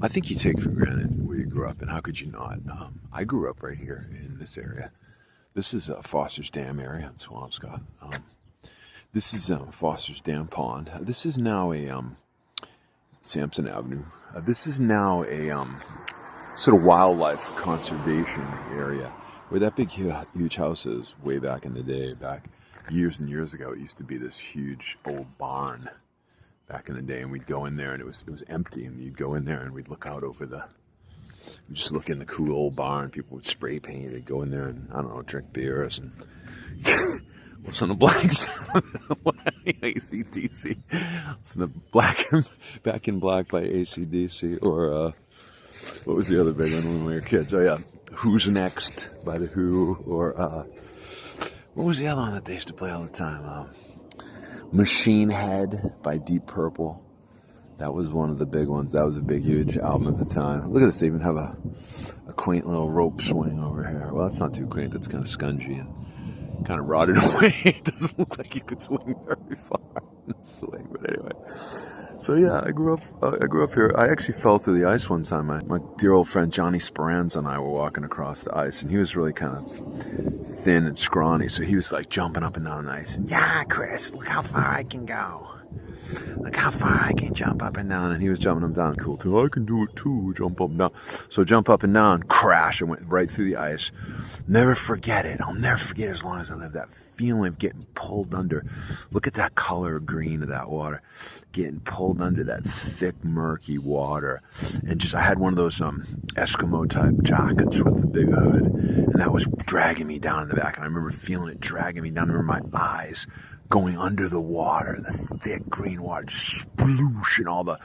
I think you take for granted where you grew up, and how could you not? I grew up right here in this area. This is Foster's Dam area in Swampscott. This is Foster's Dam Pond. This is now a Sampson Avenue. This is now a sort of wildlife conservation area where that big huge house is. Way back in the day, back years and years ago, it used to be this huge old barn back in the day, and we'd go in there and it was empty, and you'd go in there and we'd look out over we'd just look in the cool old barn. People would spray paint. They'd go in there and, I don't know, drink beers and listen to Black AC/DC. Listen to Back in Black by AC/DC, or what was the other big one when we were kids? Oh yeah, Who's Next by the Who, or what was the other one that they used to play all the time? Machine Head by Deep Purple. That was one of the big ones. That was a big, huge album at the time. Look at this. They even have a quaint little rope swing over here. Well, that's not too quaint. That's kind of scungy and kind of rotted away. It doesn't look like you could swing very far in the swing. But anyway. So yeah, I grew up here. I actually fell through the ice one time. My dear old friend Johnny Speranza and I were walking across the ice, and he was really kind of thin and scrawny, so he was like jumping up and down the ice. And, yeah, Chris, look how far I can go. Look how far I can jump up and down. And he was jumping them down. Cool too. I can do it too. Jump up and down. So jump up and down, crash, and went right through the ice. Never forget it. I'll never forget it as long as I live. That feeling of getting pulled under. Look at that color green of that water. Getting pulled under that thick, murky water. And just, I had one of those Eskimo type jackets with the big hood. And that was dragging me down in the back. And I remember feeling it dragging me down. I remember my eyes going under the water, the thick green water, just sploosh, and all the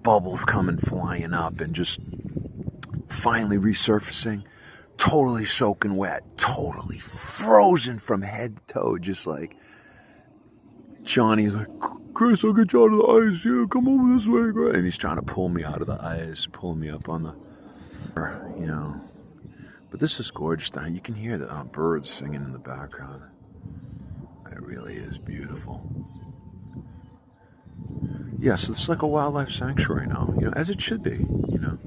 bubbles coming flying up, and just finally resurfacing, totally soaking wet, totally frozen from head to toe, just like Johnny's like, Chris, I'll get you out of the ice, yeah, come over this way, Chris. And he's trying to pull me out of the ice, pulling me up on the, you know. But this is gorgeous down here. You can hear the birds singing in the background. It really is beautiful. Yes, it's like a wildlife sanctuary now, you know, as it should be, you know.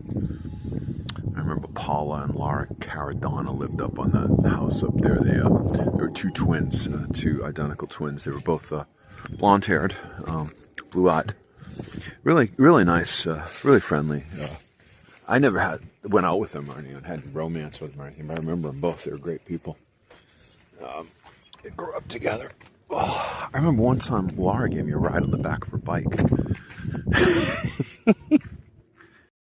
I remember Paula and Laura Caradonna lived up on the house up there. They were two twins, two identical twins. They were both blonde-haired, blue-eyed. Really, really nice, really friendly. I never went out with them or anything, had romance with them or anything, but I remember them both. They were great people. They grew up together. Oh, I remember one time Laura gave me a ride on the back of her bike.